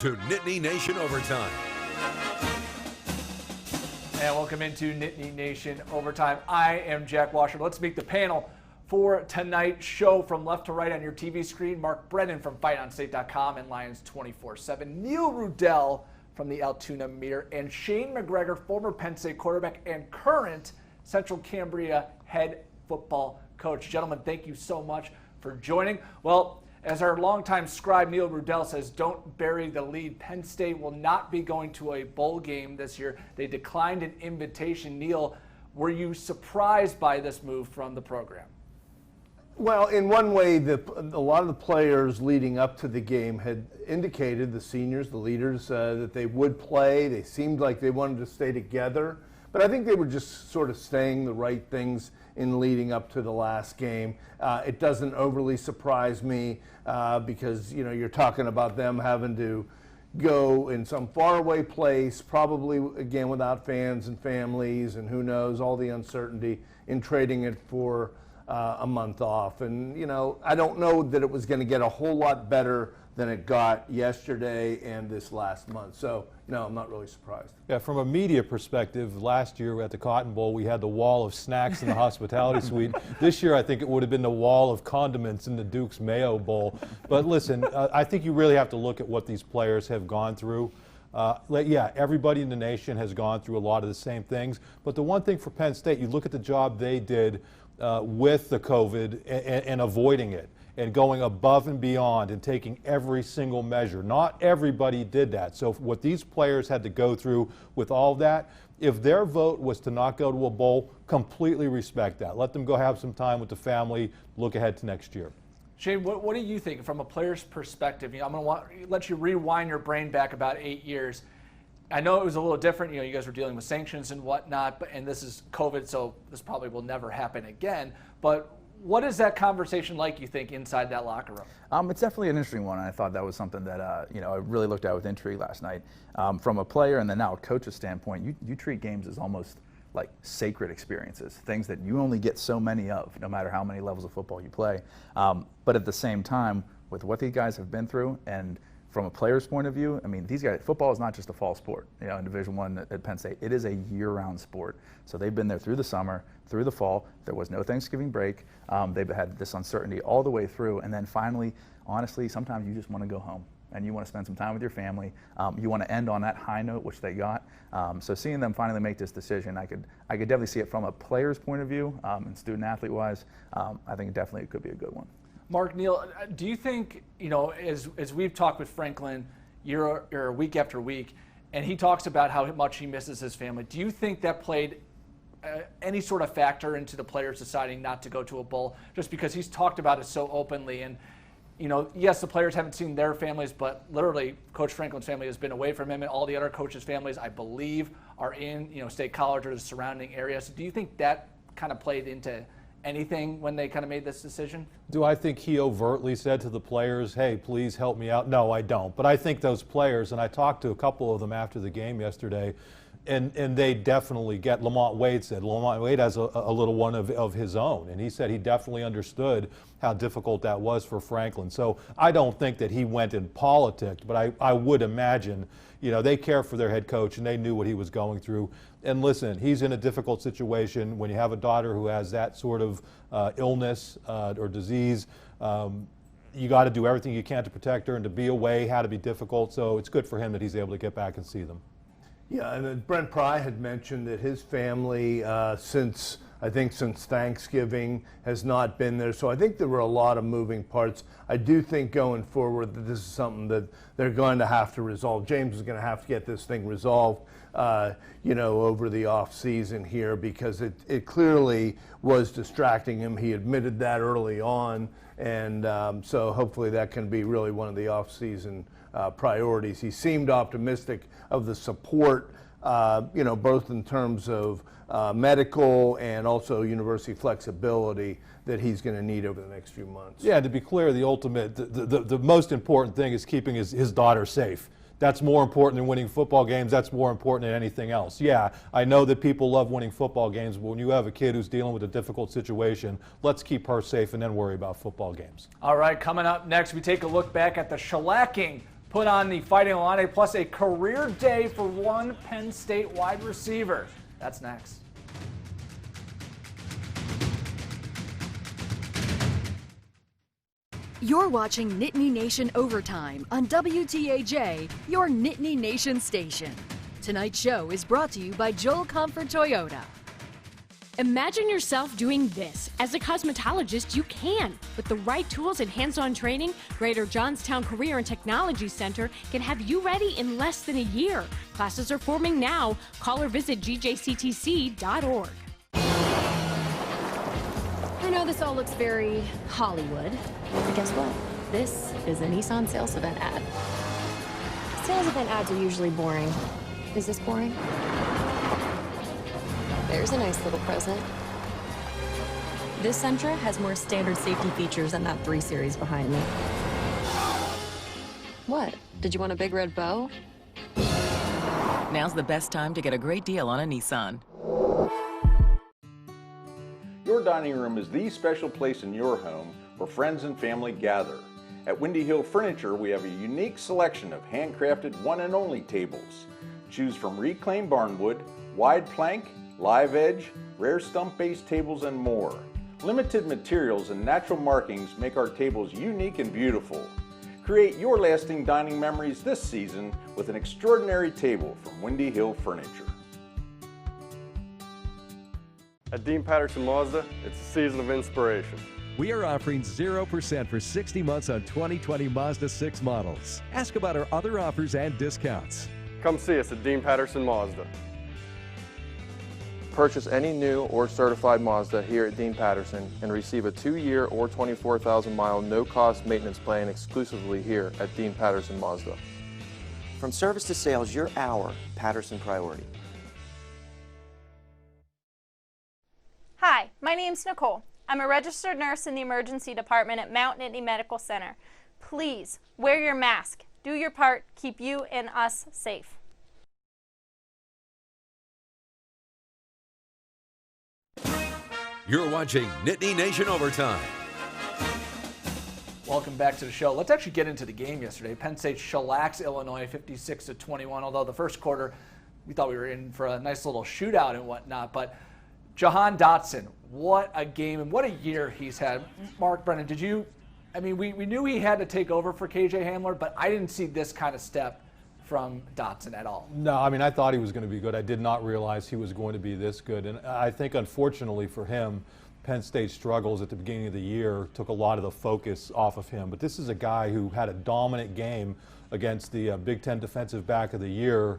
To Nittany Nation Overtime. And welcome into Nittany Nation Overtime. I am Jack Washer. Let's meet the panel for tonight's show. From left to right on your TV screen, Mark Brennan from FightOnState.com and Lions 24/7, Neil Rudell from the Altoona Mirror, and Shane McGregor, former Penn State quarterback and current Central Cambria head football coach. Gentlemen, thank you so much for joining. Well, as our longtime scribe Neil Rudell says, don't bury the lead. Penn State will not be going to a bowl game this year. They declined an invitation. Neil, were you surprised by this move from the program? Well, in one way, a lot of the players leading up to the game had indicated, the seniors, the leaders, that they would play. They seemed like they wanted to stay together. But I think they were just sort of saying the right things in leading up to the last game. It doesn't overly surprise me because, you know, you're talking about them having to go in some faraway place, probably, again, without fans and families, and who knows, all the uncertainty in trading it for a month off. And, you know, I don't know that it was going to get a whole lot better than it got yesterday and this last month. So, no, I'm not really surprised. Yeah, from a media perspective, last year at the Cotton Bowl, we had the wall of snacks in the hospitality suite. This year, I think it would have been the wall of condiments in the Duke's Mayo Bowl. But listen, I think you really have to look at what these players have gone through. Yeah, everybody in the nation has gone through a lot of the same things. But the one thing for Penn State, you look at the job they did with the COVID and avoiding it, and going above and beyond and taking every single measure. Not everybody did that. So what these players had to go through with all that, if their vote was to not go to a bowl, completely respect that. Let them go have some time with the family, look ahead to next year. Shane, what do you think from a player's perspective? You know, I'm going to let you rewind your brain back about 8 years. I know it was a little different. You know, you guys were dealing with sanctions and whatnot, and this is COVID, so this probably will never happen again. But what is that conversation like, you think, inside that locker room? It's definitely an interesting one. I thought that was something that you know, I really looked at with intrigue last night. From a player and then now a coach's standpoint, you treat games as almost like sacred experiences, things that you only get so many of, no matter how many levels of football you play. But at the same time, with what these guys have been through, and from a player's point of view, I mean, these guys, football is not just a fall sport, you know, in Division I at Penn State. It is a year-round sport. So they've been there through the summer, through the fall. There was no Thanksgiving break. They've had this uncertainty all the way through. And then finally, honestly, sometimes you just want to go home and you want to spend some time with your family. You want to end on that high note, which they got. So seeing them finally make this decision, I could definitely see it from a player's point of view and student-athlete-wise. I think definitely it could be a good one. Mark, Neil, do you think, you know, as we've talked with Franklin week after week, and he talks about how much he misses his family, do you think that played any sort of factor into the players deciding not to go to a bowl, just because he's talked about it so openly? And, you know, yes, the players haven't seen their families, but literally Coach Franklin's family has been away from him, and all the other coaches' families, I believe, are in, you know, State College or the surrounding area. So do you think that kind of played into anything when they kind of made this decision? Do I think he overtly said to the players, hey, please help me out? No, I don't. But I think those players, and I talked to a couple of them after the game yesterday, and they definitely get, Lamont Wade said, Lamont Wade has a little one of his own, and he said he definitely understood how difficult that was for Franklin. So I don't think that he went in politics, but I would imagine, you know, they care for their head coach and they knew what he was going through. And listen, he's in a difficult situation. When you have a daughter who has that sort of illness or disease, you got to do everything you can to protect her, and to be away had to be difficult. So it's good for him that he's able to get back and see them. Yeah, and then Brent Pry had mentioned that his family, since Thanksgiving, has not been there. So I think there were a lot of moving parts. I do think going forward that this is something that they're going to have to resolve. James is going to have to get this thing resolved, you know, over the off season here, because it clearly was distracting him. He admitted that early on, and so hopefully that can be really one of the off season priorities. He seemed optimistic of the support, you know, both in terms of medical and also university flexibility that he's going to need over the next few months. Yeah, to be clear, the most important thing is keeping his daughter safe. That's more important than winning football games. That's more important than anything else. Yeah, I know that people love winning football games, but when you have a kid who's dealing with a difficult situation, let's keep her safe and then worry about football games. All right, coming up next, we take a look back at the shellacking put on the Fighting Illini, plus a career day for one Penn State wide receiver. That's next. You're watching Nittany Nation Overtime on WTAJ, your Nittany Nation station. Tonight's show is brought to you by Joel Comfort Toyota. Imagine yourself doing this. As a cosmetologist, you can. With the right tools and hands-on training, Greater Johnstown Career and Technology Center can have you ready in less than a year. Classes are forming now. Call or visit gjctc.org. I know this all looks very Hollywood, but guess what? This is a Nissan sales event ad. Sales event ads are usually boring. Is this boring? There's a nice little present. This Sentra has more standard safety features than that 3 Series behind me. What? Did you want a big red bow? Now's the best time to get a great deal on a Nissan. Your dining room is the special place in your home where friends and family gather. At Windy Hill Furniture, we have a unique selection of handcrafted one and only tables. Choose from reclaimed barnwood, wide plank, live edge, rare stump-based tables, and more. Limited materials and natural markings make our tables unique and beautiful. Create your lasting dining memories this season with an extraordinary table from Windy Hill Furniture. At Dean Patterson Mazda, it's a season of inspiration. We are offering 0% for 60 months on 2020 Mazda 6 models. Ask about our other offers and discounts. Come see us at Dean Patterson Mazda. Purchase any new or certified Mazda here at Dean Patterson and receive a 2-year or 24,000-mile no-cost maintenance plan exclusively here at Dean Patterson Mazda. From service to sales, you're our Patterson priority. Hi, my name's Nicole. I'm a registered nurse in the emergency department at Mount Nittany Medical Center. Please wear your mask. Do your part. Keep you and us safe. You're watching Nittany Nation Overtime. Welcome back to the show. Let's actually get into the game yesterday. Penn State shellacks Illinois 56-21, although the first quarter we thought we were in for a nice little shootout and whatnot. But Jahan Dotson, what a game and what a year he's had. Mark, Brennan, we knew he had to take over for KJ Hamler, but I didn't see this kind of step from Dotson at all. No, I thought he was going to be good. I did not realize he was going to be this good. And I think, unfortunately for him, Penn State's struggles at the beginning of the year took a lot of the focus off of him. But this is a guy who had a dominant game against the Big Ten Defensive Back of the Year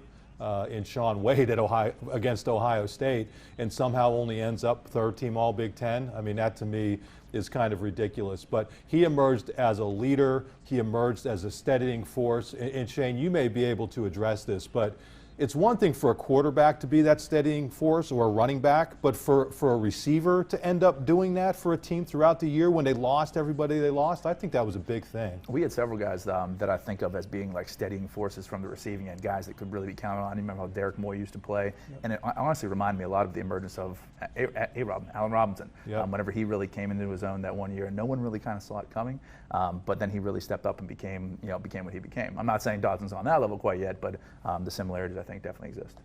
in Sean Wade against Ohio State, and somehow only ends up third team all Big Ten. That to me is kind of ridiculous. But he emerged as a leader. He emerged as a steadying force. And Shane, you may be able to address this, but it's one thing for a quarterback to be that steadying force or a running back, but for a receiver to end up doing that for a team throughout the year when they lost everybody they lost, I think that was a big thing. We had several guys that I think of as being like steadying forces from the receiving end, guys that could really be counted on. You remember how Derek Moy used to play? Yep. And it honestly reminded me a lot of the emergence of Allen Robinson. Yep. Whenever he really came into his own that one year, and no one really kind of saw it coming. But then he really stepped up and became what he became. I'm not saying Dotson's on that level quite yet, but the similarities I think definitely exist.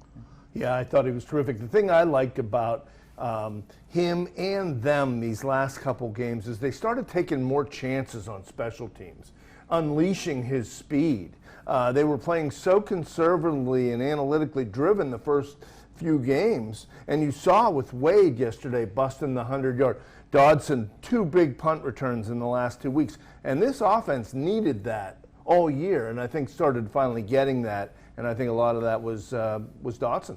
Yeah, I thought he was terrific. The thing I liked about him and them these last couple games is they started taking more chances on special teams, unleashing his speed. They were playing so conservatively and analytically driven the first few games, and you saw with Wade yesterday busting the 100-yard. Dodson, 2 big punt returns in the last 2 weeks, and this offense needed that all year, and I think started finally getting that, and I think a lot of that was Dotson.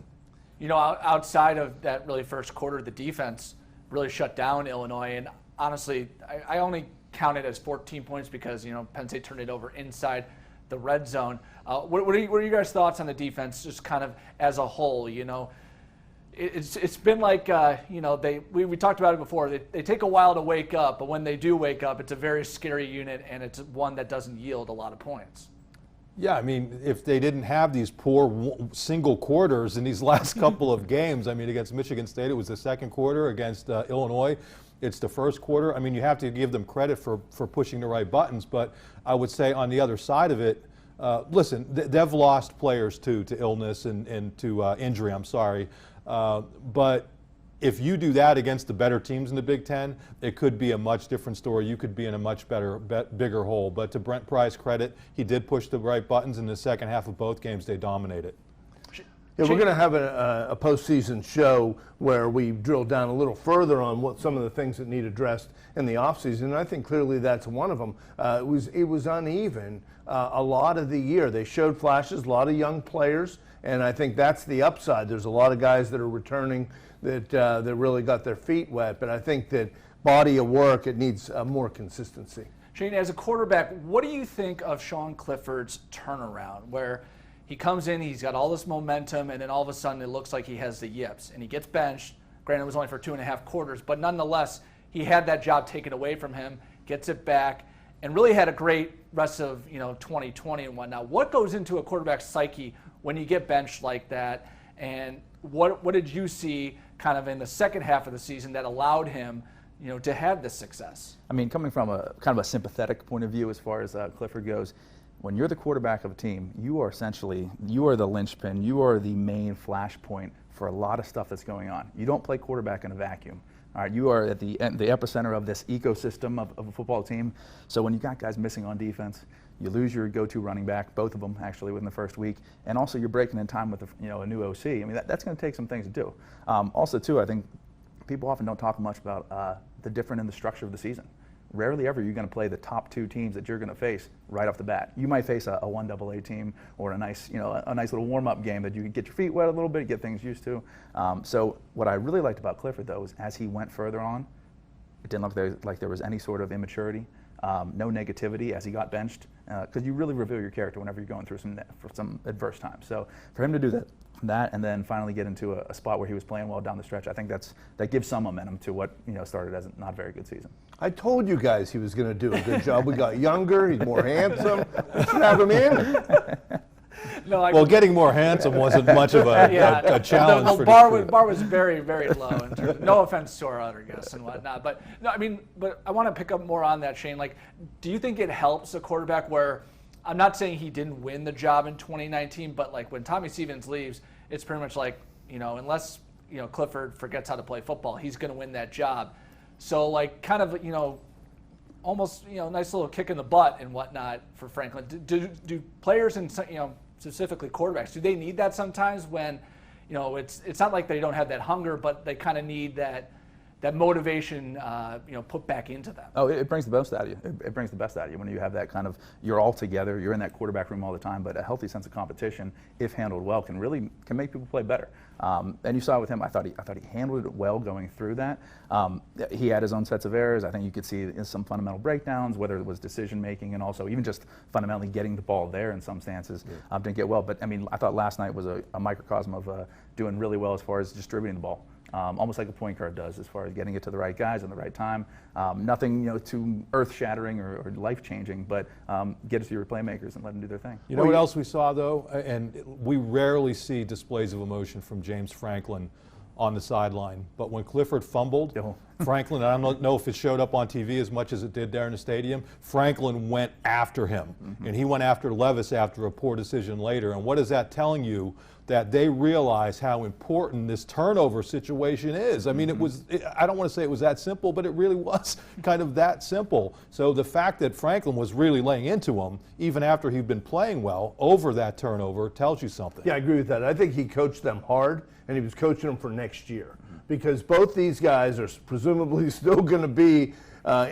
Outside of that really first quarter, the defense really shut down Illinois, and honestly, I only count it as 14 points because Penn State turned it over inside the red zone. What are you guys' thoughts on the defense, just kind of as a whole? It's been like we talked about it before. They take a while to wake up, but when they do wake up, it's a very scary unit, and it's one that doesn't yield a lot of points. Yeah, if they didn't have these poor single quarters in these last couple of games, against Michigan State, it was the second quarter. Against Illinois, it's the first quarter. You have to give them credit for pushing the right buttons, but I would say on the other side of it, Listen, they've lost players too to illness and to injury, I'm sorry. But if you do that against the better teams in the Big Ten, it could be a much different story. You could be in a much bigger hole. But to Brent Pry's credit, he did push the right buttons in the second half of both games. They dominated. Yeah, we're going to have a postseason show where we drill down a little further on what some of the things that need addressed in the offseason. And I think clearly that's one of them. It was uneven a lot of the year. They showed flashes, a lot of young players, and I think that's the upside. There's a lot of guys that are returning that really got their feet wet. But I think that body of work, it needs more consistency. Shane, as a quarterback, what do you think of Sean Clifford's turnaround, where he comes in, he's got all this momentum, and then all of a sudden it looks like he has the yips, and he gets benched. Granted, it was only for 2.5 quarters, but nonetheless, he had that job taken away from him, gets it back, and really had a great rest of 2020 and whatnot. What goes into a quarterback's psyche when you get benched like that, and what did you see kind of in the second half of the season that allowed him to have this success? I mean, coming from a kind of a sympathetic point of view as far as Clifford goes, when you're the quarterback of a team, you are the linchpin, you are the main flashpoint for a lot of stuff that's going on. You don't play quarterback in a vacuum. All right, you are at the epicenter of this ecosystem of a football team. So when you got guys missing on defense, you lose your go-to running back, both of them actually within the first week, and also you're breaking in time with a new OC. I mean, that's going to take some things to do. Also, too, I think people often don't talk much about the difference in the structure of the season. Rarely ever are you going to play the top 2 teams that you're going to face right off the bat. You might face a 1AA team or a nice little warm-up game that you can get your feet wet a little bit, get things used to. So what I really liked about Clifford, though, is as he went further on, it didn't look like there was any sort of immaturity, no negativity as he got benched, because you really reveal your character whenever you're going through some adverse times. So for him to do that and then finally get into a spot where he was playing well down the stretch, I think that gives some momentum to what started as a not very good season. I told you guys he was going to do a good job. We got younger, he's more handsome. We should have him in. No, getting more handsome wasn't much of a challenge. The bar was very, very low. In terms of, no offense to our other guests and whatnot, but no, I mean, but I want to pick up more on that, Shane. Like, do you think it helps a quarterback where? I'm not saying he didn't win the job in 2019, but like when Tommy Stevens leaves, it's pretty much like, unless, Clifford forgets how to play football, he's going to win that job. So like kind of, almost, nice little kick in the butt and whatnot for Franklin. Do players and, specifically quarterbacks, do they need that sometimes when, it's not like they don't have that hunger, but they kind of need that motivation, put back into them? Oh, it brings the best out of you. It brings the best out of you when you have that kind of, you're all together, you're in that quarterback room all the time, but a healthy sense of competition, if handled well, can make people play better. And you saw with him, I thought he handled it well going through that. He had his own sets of errors. I think you could see some fundamental breakdowns, whether it was decision making and also even just fundamentally getting the ball there in some stances. Didn't get well, but I mean, I thought last night was a microcosm of doing really well as far as distributing the ball. Almost like a point guard does, as far as getting it to the right guys in the right time. Nothing, too earth-shattering or life-changing, but get it to your playmakers and let them do their thing. You know what else we saw, though? And we rarely see displays of emotion from James Franklin on the sideline. But when Clifford fumbled, Franklin, I don't know if it showed up on TV as much as it did there in the stadium, Franklin went after him. And he went after Levis after a poor decision later. And what is that telling you? That they realize how important this turnover situation is. I mean, I don't want to say it was that simple, but it really was kind of that simple. So the fact that Franklin was really laying into him, even after he'd been playing well, over that turnover tells you something. Yeah, I agree with that. I think he coached them hard, and he was coaching them for next year. Because both these guys are presumably still going to be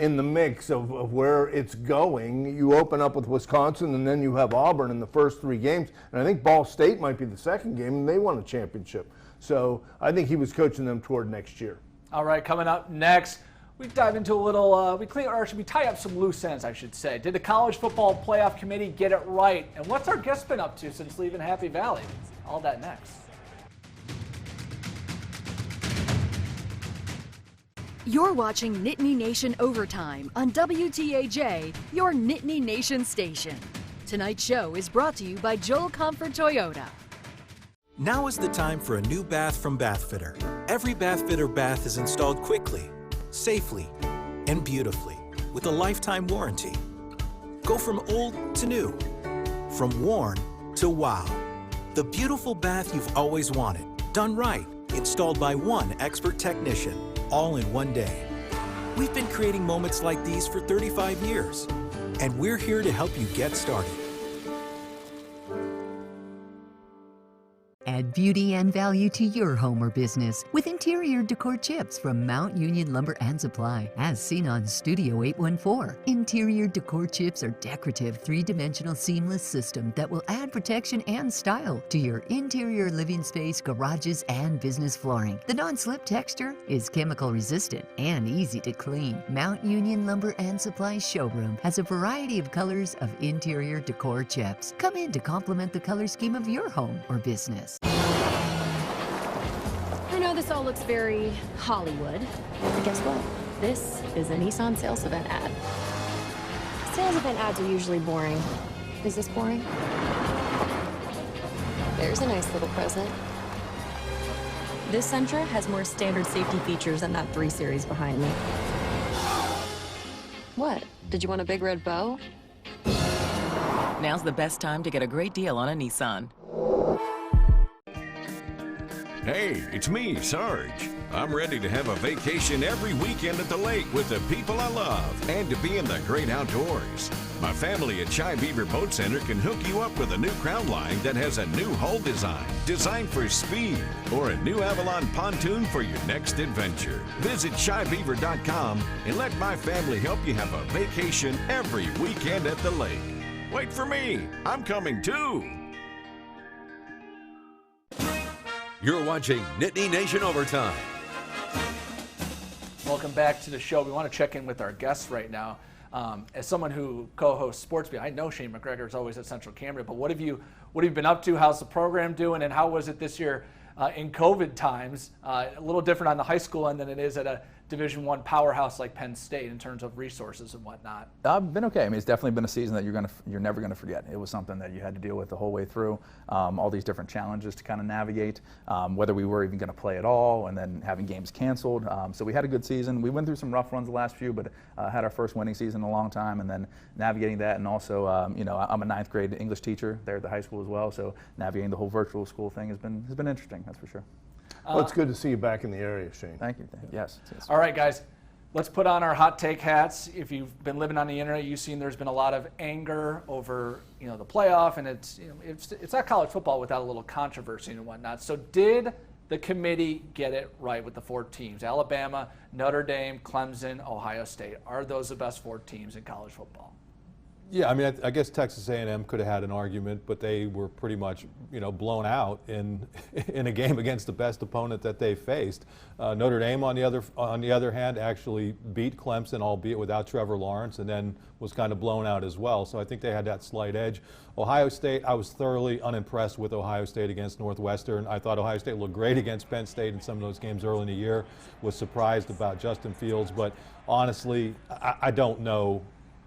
in the mix of where it's going. You open up with Wisconsin, and then you have Auburn in the first 3 games. And I think Ball State might be the second game, and they won a championship. So I think he was coaching them toward next year. All right, coming up next, we dive into a little, we tie up some loose ends, I should say. Did the College Football Playoff Committee get it right? And what's our guest been up to since leaving Happy Valley? All that next. You're watching Nittany Nation Overtime on WTAJ, your Nittany Nation station. Tonight's show is brought to you by Joel Comfort Toyota. Now is the time for a new bath from Bathfitter. Every Bathfitter bath is installed quickly, safely, and beautifully with a lifetime warranty. Go from old to new, from worn to wow. The beautiful bath you've always wanted, done right, installed by one expert technician, all in one day. We've been creating moments like these for 35 years, and we're here to help you get started. Add beauty and value to your home or business with interior decor chips from Mount Union Lumber and Supply, as seen on Studio 814. Interior decor chips are decorative, three-dimensional seamless system that will add protection and style to your interior living space, garages, and business flooring. The non-slip texture is chemical resistant and easy to clean. Mount Union Lumber and Supply showroom has a variety of colors of interior decor chips. Come in to complement the color scheme of your home or business. I know this all looks very Hollywood, but guess what? This is a Nissan sales event ad. Sales event ads are usually boring. Is this boring? There's a nice little present. This Sentra has more standard safety features than that 3 Series behind me. What? Did you want a big red bow? Now's the best time to get a great deal on a Nissan. Hey, it's me, Sarge. I'm ready to have a vacation every weekend at the lake with the people I love and to be in the great outdoors. My family at Chi Beaver Boat Center can hook you up with a new crown line that has a new hull design, designed for speed, or a new Avalon pontoon for your next adventure. Visit ChiBeaver.com and let my family help you have a vacation every weekend at the lake. Wait for me, I'm coming too. You're watching Nittany Nation Overtime. Welcome back to the show. We want to check in with our guests right now. As someone who co-hosts Sports Beat, I know Shane McGregor is always at Central Cambria, but what have you been up to? How's the program doing, and how was it this year in COVID times? A little different on the high school end than it is at a Division I powerhouse like Penn State in terms of resources and whatnot. I've been okay. I mean, it's definitely been a season that you're never going to forget. It was something that you had to deal with the whole way through. All these different challenges to kind of navigate, whether we were even going to play at all, and then having games canceled. So we had a good season. We went through some rough runs the last few, but had our first winning season in a long time, and then navigating that. And also, I'm a 9th grade English teacher there at the high school as well. So navigating the whole virtual school thing has been interesting. That's for sure. Well, it's good to see you back in the area, Shane. Thank you. Yes. All right, guys. Let's put on our hot take hats. If you've been living on the internet, you've seen there's been a lot of anger over the playoff, and it's not college football without a little controversy and whatnot. So did the committee get it right with the 4 teams? Alabama, Notre Dame, Clemson, Ohio State. Are those the best 4 teams in college football? Yeah, I mean, I guess Texas A&M could have had an argument, but they were pretty much, blown out in a game against the best opponent that they faced. Notre Dame, on the other hand, actually beat Clemson, albeit without Trevor Lawrence, and then was kind of blown out as well. So I think they had that slight edge. Ohio State, I was thoroughly unimpressed with Ohio State against Northwestern. I thought Ohio State looked great against Penn State in some of those games early in the year. Was surprised about Justin Fields, but honestly, I don't know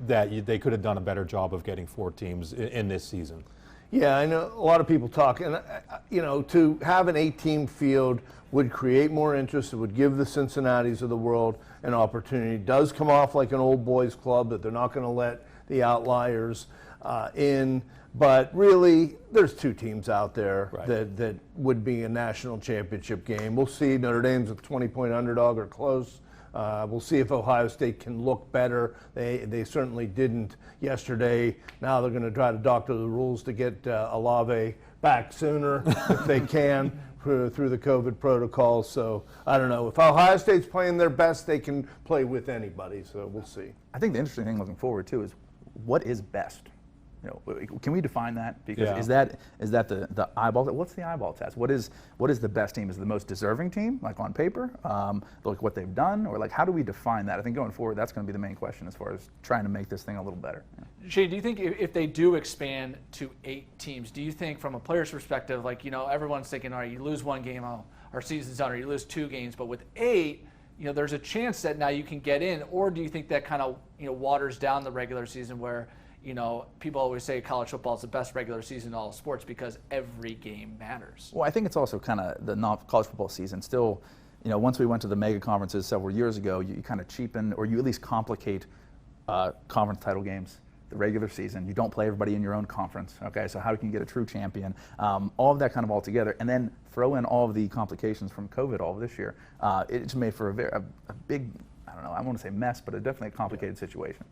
that they could have done a better job of getting 4 teams in this season. Yeah, I know a lot of people talk, and to have an 8-team field would create more interest. It would give the Cincinnatis of the world an opportunity. It does come off like an old boys club that they're not going to let the outliers in. But really, there's 2 teams out there that would be a national championship game. We'll see. Notre Dame's a 20-point underdog or close. We'll see if Ohio State can look better. They certainly didn't yesterday. Now they're going to try to doctor the rules to get Olave back sooner if they can through the COVID protocol. So I don't know. If Ohio State's playing their best, they can play with anybody. So we'll see. I think the interesting thing looking forward too is what is best. Can we define that? Because is that the eyeball? What's the eyeball test? What is the best team? Is it the most deserving team, like on paper, like what they've done, or like how do we define that? I think going forward, that's going to be the main question as far as trying to make this thing a little better. Shane, do you think if they do expand to 8 teams, do you think from a player's perspective, like everyone's thinking, all right, you lose 1 game, our season's done, or you lose 2 games, but with 8. There's a chance that now you can get in, or do you think that kind of waters down the regular season where people always say college football is the best regular season in all sports because every game matters? Well, I think it's also kind of the college football season still, once we went to the mega conferences several years ago, you kind of cheapen or you at least complicate conference title games. the regular season. You don't play everybody in your own conference. Okay, so how can you get a true champion? All of that kind of all together, and then throw in all of the complications from COVID all of this year. It's made for a big, I don't know, I won't say mess, but definitely a complicated situation.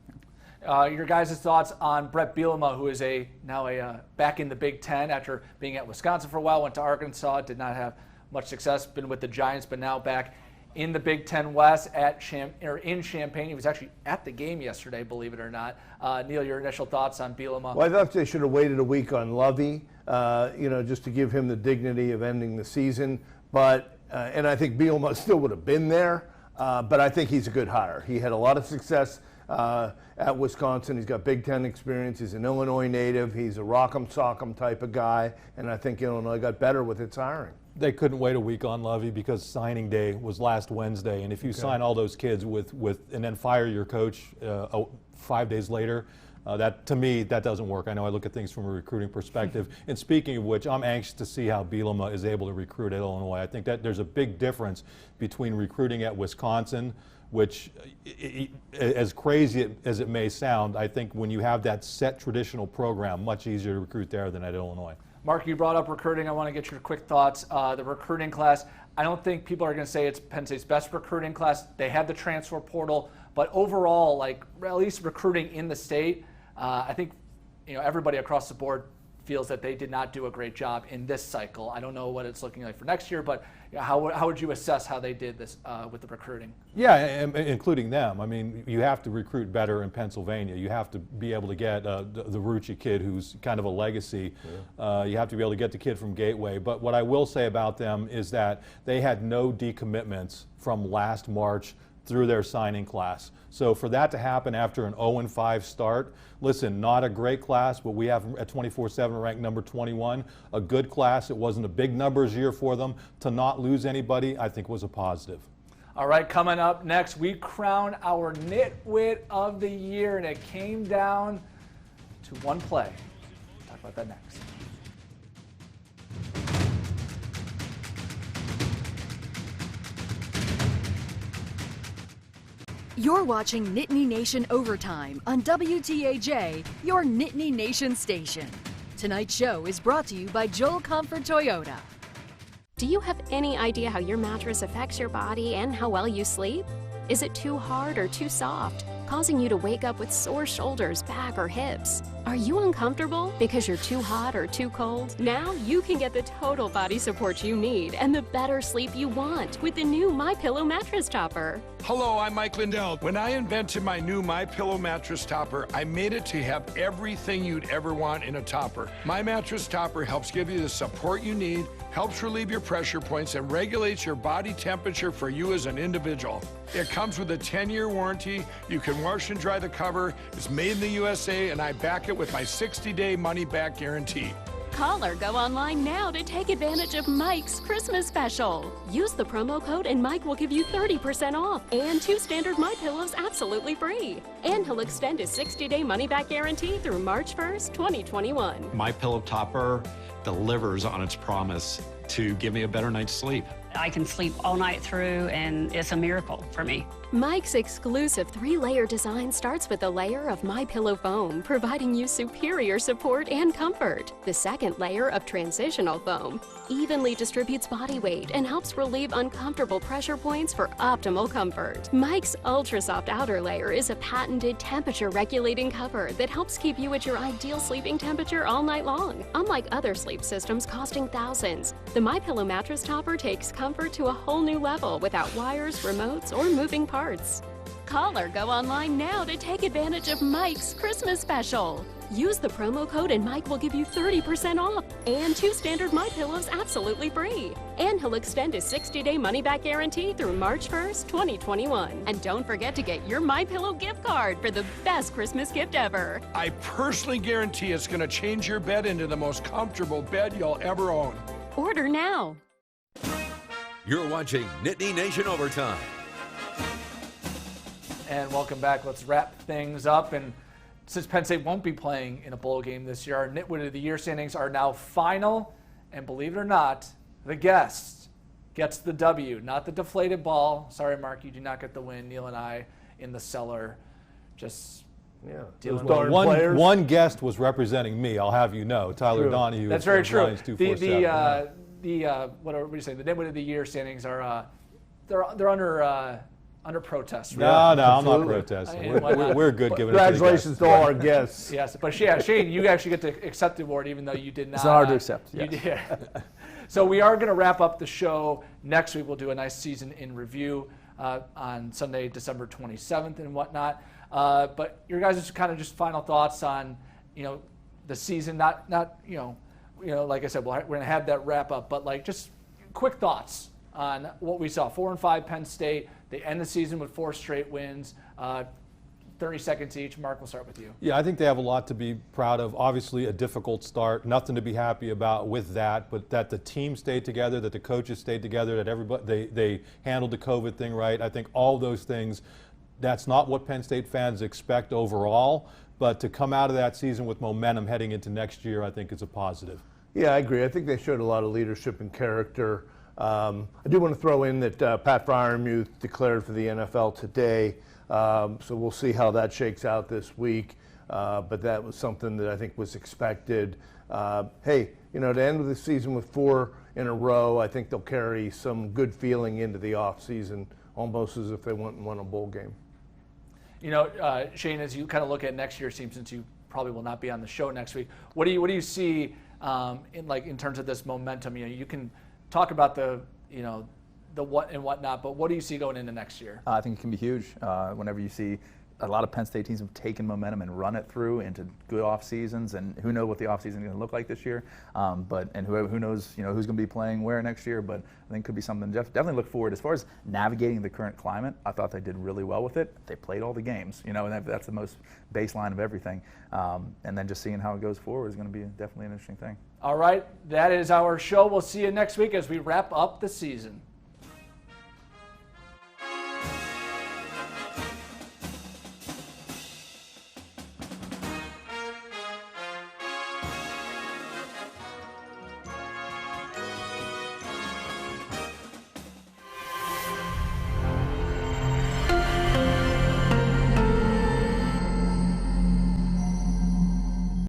Your guys' thoughts on Brett Bielma, who is now back in the Big Ten after being at Wisconsin for a while, went to Arkansas, did not have much success, been with the Giants, but now back in the Big Ten West in Champaign. He was actually at the game yesterday, believe it or not. Neil, your initial thoughts on Bielma? Well, I thought they should have waited a week on Lovey, just to give him the dignity of ending the season. But and I think Bielma still would have been there, but I think he's a good hire. He had a lot of success at Wisconsin. He's got Big Ten experience. He's an Illinois native. He's a rock'em sock'em type of guy, and I think Illinois got better with its hiring. They couldn't wait a week on Lovey because signing day was last Wednesday, and if you sign all those kids and then fire your coach 5 days later, that, to me, that doesn't work. I know I look at things from a recruiting perspective. And speaking of which, I'm anxious to see how Bielema is able to recruit at Illinois. I think that there's a big difference between recruiting at Wisconsin, which, as crazy as it may sound, I think when you have that set traditional program, much easier to recruit there than at Illinois. Mark, you brought up recruiting. I want to get your quick thoughts. The recruiting class, I don't think people are going to say it's Penn State's best recruiting class. They have the transfer portal, but overall, at least recruiting in the state, I think everybody across the board feels that they did not do a great job in this cycle. I don't know what it's looking like for next year, but how would you assess how they did this with the recruiting? Yeah, including them. I mean, you have to recruit better in Pennsylvania. You have to be able to get the Rucci kid, who's kind of a legacy. Yeah. You have to be able to get the kid from Gateway. But what I will say about them is that they had no decommitments from last March through their signing class. So for that to happen after an 0-5 start, listen, not a great class, but we have at 24/7 ranked number 21, a good class. It wasn't a big numbers year for them. To not lose anybody, I think was a positive. All right, coming up next, we crown our Nitwit of the Year, and it came down to one play. We'll talk about that next. You're watching Nittany Nation Overtime on WTAJ, your Nittany Nation station. Tonight's show is brought to you by Joel Comfort Toyota. Do you have any idea how your mattress affects your body and how well you sleep? Is it too hard or too soft, causing you to wake up with sore shoulders, back, or hips? Are you uncomfortable because you're too hot or too cold? Now you can get the total body support you need and the better sleep you want with the new MyPillow mattress topper. Hello, I'm Mike Lindell. When I invented my new MyPillow mattress topper, I made it to have everything you'd ever want in a topper. My mattress topper helps give you the support you need, helps relieve your pressure points, and regulates your body temperature for you as an individual. It comes with a 10-year warranty. You can wash and dry the cover. It's made in the USA, and I back it with my 60-day money-back guarantee. Call or go online now to take advantage of Mike's Christmas special. Use the promo code and Mike will give you 30% off and 2 standard MyPillows absolutely free. And he'll extend his 60-day money-back guarantee through March 1st, 2021. MyPillow topper delivers on its promise to give me a better night's sleep. I can sleep all night through, and it's a miracle for me. Mike's exclusive 3-layer design starts with a layer of MyPillow foam, providing you superior support and comfort. The second layer of transitional foam evenly distributes body weight and helps relieve uncomfortable pressure points for optimal comfort. Mike's ultra soft outer layer is a patented temperature-regulating cover that helps keep you at your ideal sleeping temperature all night long. Unlike other sleep systems costing thousands, the MyPillow mattress topper takes comfort to a whole new level without wires, remotes, or moving parts. Call or go online now to take advantage of Mike's Christmas special. Use the promo code and Mike will give you 30% off and 2 standard MyPillows absolutely free. And he'll extend his 60-day money-back guarantee through March 1st, 2021. And don't forget to get your MyPillow gift card for the best Christmas gift ever. I personally guarantee it's going to change your bed into the most comfortable bed you'll ever own. Order now. You're watching Nittany Nation Overtime. And welcome back. Let's wrap things up. And since Penn State won't be playing in a bowl game this year, our Nitwit of the Year standings are now final. And believe it or not, the guest gets the W, not the deflated ball. Sorry, Mark, you do not get the win. Neil and I in the cellar just Yeah, dealing those with darn players. One guest was representing me, I'll have you know, Tyler True. Donahue. That's very true. Lions 247. What do you say? The neighborhood of the year standings are they're under protest. No, I'm not protesting. We're good giving it to the guests. Congratulations to all our guests. Yes, but yeah, Shane, you actually get to accept the award even though you did not. It's hard to accept. You Yes. did. So we are going to wrap up the show next week. We'll do a nice season in review on Sunday, December 27th and whatnot. But your guys' kind of just final thoughts on, the season. Not like I said, we're going to have that wrap up. But like just quick thoughts on what we saw. 4-5 Penn State. They end the season with 4 straight wins. 30 seconds each. Mark, we'll start with you. Yeah, I think they have a lot to be proud of. Obviously, a difficult start. Nothing to be happy about with that, but that the team stayed together, that the coaches stayed together, that everybody they handled the COVID thing right. I think all those things, that's not what Penn State fans expect overall, but to come out of that season with momentum heading into next year, I think is a positive. Yeah, I agree. I think they showed a lot of leadership and character. I do want to throw in that Pat Freiermuth declared for the NFL today. So we'll see how that shakes out this week. But that was something that I think was expected. Hey, to end of the season with 4 in a row, I think they'll carry some good feeling into the offseason, almost as if they went and won a bowl game. Shane, as you kind of look at next year's team, since you probably will not be on the show next week, what do you see in terms of this momentum? You can talk about the what and whatnot, but what do you see going into next year? I think it can be huge. Whenever you see a lot of Penn State teams have taken momentum and run it through into good off seasons, and who knows what the off season is going to look like this year. Who knows who's going to be playing where next year. But I think it could be something definitely look forward. As far as navigating the current climate, I thought they did really well with it. They played all the games, and that's the most baseline of everything. And then just seeing how it goes forward is going to be definitely an interesting thing. All right, that is our show. We'll see you next week as we wrap up the season.